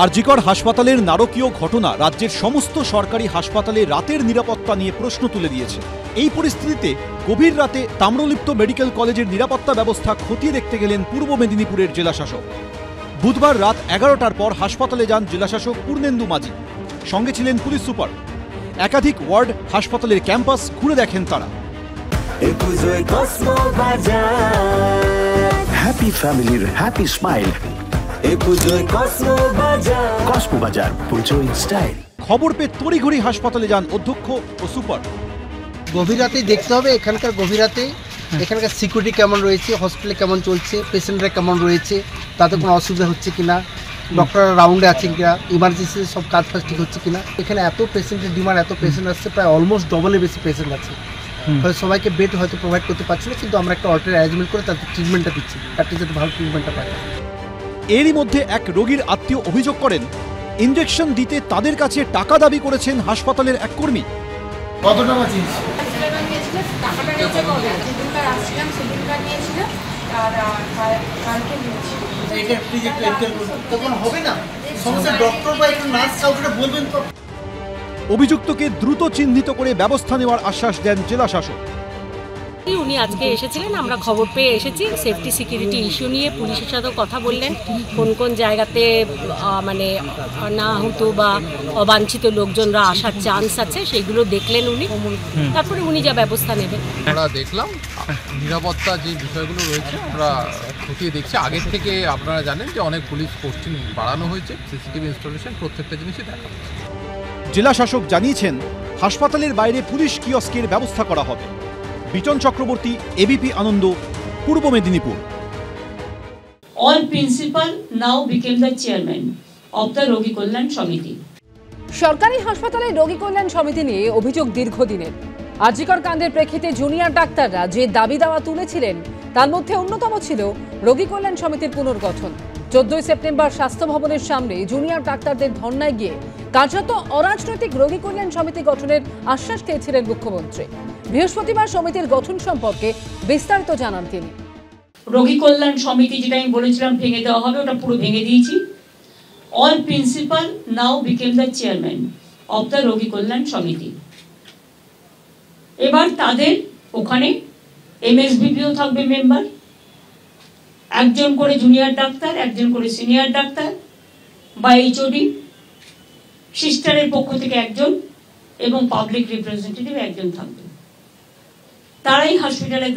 আরজিকর হাসপাতালের নারকীয় ঘটনা রাজ্যের সমস্ত সরকারি হাসপাতালে রাতের নিরাপত্তা নিয়ে প্রশ্ন তুলে দিয়েছে। এই পরিস্থিতিতে গভীর রাতে তাম্রলিপ্ত মেডিকেল কলেজের নিরাপত্তা ব্যবস্থা খতিয়ে দেখতে গেলেন পূর্ব মেদিনীপুরের জেলাশাসক। বুধবার রাত 11টার পর হাসপাতালে যান জেলাশাসক পূর্ণেন্দু মাঝি, সঙ্গে ছিলেন পুলিশ সুপার। একাধিক ওয়ার্ড, হাসপাতালের ক্যাম্পাস ঘুরে দেখেন তারা। হ্যাপি ফ্যামিলির হ্যাপি স্মাইল, কসমো বাজার, পুজোয় স্টাইল। খবর পেয়ে তড়িঘড়ি হাসপাতালে যান অধ্যক্ষ ও সুপার। গভীর রাতে দেখতে হবে এখানকার গভীর রাতে এখানকার সিকিউরিটি কেমন রয়েছে, হসপিটালে কেমন চলছে, পেশেন্টরা কেমন রয়েছে, তাতে কোনো অসুবিধা হচ্ছে কিনা, ডক্টররা রাউন্ডে আছেন কিনা, ইমার্জেন্সি সব কাজ ফাজ ঠিক হচ্ছে কিনা। এখানে এত পেশেন্টের ডিমান্ড, এত পেশেন্ট আসছে, প্রায় অলমোস্ট ডবলের বেশি পেশেন্ট আছে। হয়তো সবাইকে বেড হয়তো প্রোভাইড করতে পারছি না, কিন্তু আমরা একটা অল্টারনেট অ্যারেঞ্জমেন্ট করে তাদের ট্রিটমেন্টটা দিচ্ছি, তাতে যাতে ভালো ট্রিটমেন্টটা পায়। এরই মধ্যে এক রোগীর আত্মীয় অভিযোগ করেন, ইনজেকশন দিতে তাদের কাছে টাকা দাবি করেছেন হাসপাতালের এক কর্মী। কত টাকা চেয়েছে? অভিযুক্তকে দ্রুত চিহ্নিত করে ব্যবস্থা নেওয়ার আশ্বাস দেন জেলাশাসক। উনি আজকে এসেছিলেন, আমরা খবর পেয়ে এসেছি। সেফটি সিকিউরিটি ইস্যু নিয়ে পুলিশের সাথেও কথা বললেন, কোন কোন জায়গাতে মানে না হতো বা অবাঞ্ছিত লোকজনরা আসার চান্স আছে সেইগুলো দেখলেন উনি, তারপরে উনি যা ব্যবস্থা নেবেন। আমরা দেখলাম নিরাপত্তা যে বিষয়গুলো রয়েছে আমরা খতিয়ে দেখছি। আগের থেকে আপনারা জানেন যে অনেক পুলিশ পোস্টিং বাড়ানো হয়েছে, সিসিটিভি ইনস্টলেশন, প্রত্যেকটা জিনিসই দেখা হচ্ছে। জেলাশাসক জানিয়েছেন হাসপাতালের বাইরে পুলিশ কিয়স্কের ব্যবস্থা করা হবে। বিজন Chakraborty, ABP Ananda, Purba Medinipur. All principal now became the chairman of the রোগী কল্যাণ সমিতি। সরকারি হাসপাতালে রোগী কল্যাণ সমিতি নিয়ে অভিযোগ দীর্ঘদিনের। আরজিকর কাণ্ডের প্রেক্ষিতে জুনিয়র ডাক্তাররা যে দাবি দাওয়া তুলেছিলেন তার মধ্যে অন্যতম ছিল রোগী কল্যাণ সমিতির পুনর্গঠন। 14 সেপ্টেম্বর স্বাস্থ্য ভবনের সামনে জুনিয়র ডাক্তারদের ধর্নায় গিয়ে কার্যত অরাজনৈতিক রোগী কল্যাণ সমিতি গঠনের আশ্বাস দিয়েছিলেন মুখ্যমন্ত্রী। বৃহস্পতিবার সমিতির গঠন সম্পর্কে বিস্তারিত জানান তিনি। রোগী কল্যাণ সমিতি যেটা আমি বলেছিলাম ভেঙে দেওয়া হবে, ওটা পুরো ভেঙে দিয়েছি। All principal now became the chairman of the রোগী কল্যাণ সমিতি। এবার তাদের ওখানে এমএসবিপিও থাকবে মেম্বার, একজন করে জুনিয়র ডাক্তার, একজন করে সিনিয়র ডাক্তার বা এইচওডি, সিস্টারের পক্ষ থেকে একজন এবং পাবলিক রিপ্রেজেন্টেটিভ একজন থাকবে। তারাই হসপিটালের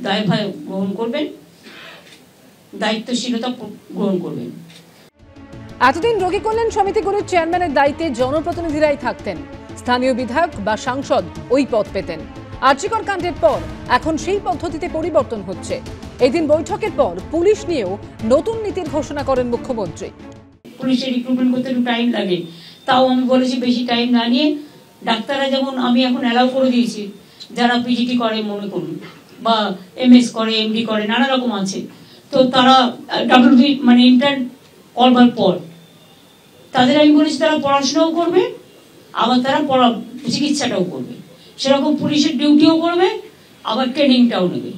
দায়ভার গ্রহণ করবেন, দায়িত্বশীলতা গ্রহণ করবেন। এতদিন রোগী কল্যাণ সমিতিগুলোর চেয়ারম্যানের দায়িত্বে জনপ্রতিনিধিরাই থাকতেন, স্থানীয় বিধায়ক বা সাংসদ ওই পদ পেতেন। আরজিকর কাণ্ডের পর এখন সেই পদ্ধতিতে পরিবর্তন হচ্ছে। এদিন বৈঠকের পর পুলিশ নিয়েও নতুন নীতির ঘোষণা করেন মুখ্যমন্ত্রী। পুলিশের রিক্রুটমেন্ট করতে একটু টাইম লাগে, তাও আমি বলেছি বেশি টাইম না নিয়ে ডাক্তাররা যেমন আমি এখন অ্যালাউ করে দিয়েছি, যারা পিজিটি করে মনে করুন বা এমএস করে, এমডি করে, নানা রকম আছে, তো তারা ডাব্লিউবি মানে ইন্টার্ন করবার পর তাদের আমি বলেছি তারা পড়াশোনাও করবে, আবার তারা চিকিৎসাটাও করবে, সেরকম পুলিশের ডিউটিও করবে, আবার ট্রেনিংটাও নেবে।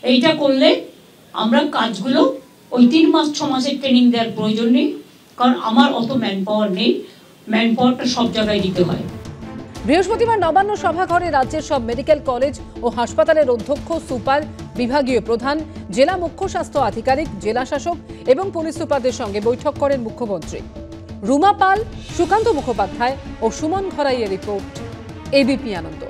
এইটা করলে আমরা কাজগুলো ওই 3 মাস 6 মাসের ট্রেনিং দেওয়ার প্রয়োজন নেই, কারণ আমার অত ম্যান পাওয়ার নেই, ম্যান পাওয়ারটা সব জায়গায় দিতে হয়। বৃহস্পতিবার নবান্ন সভাঘরে রাজ্যের সব মেডিকেল কলেজ ও হাসপাতালের অধ্যক্ষ, সুপার, বিভাগীয় প্রধান, জেলা মুখ্য স্বাস্থ্য আধিকারিক, জেলা শাসক এবং পুলিশ সুপারদের সঙ্গে বৈঠক করেন মুখ্যমন্ত্রী। রুমা পাল, সুকান্ত মুখোপাধ্যায় ও সুমন ঘরাইয়ের রিপোর্ট, এবিপি আনন্দ।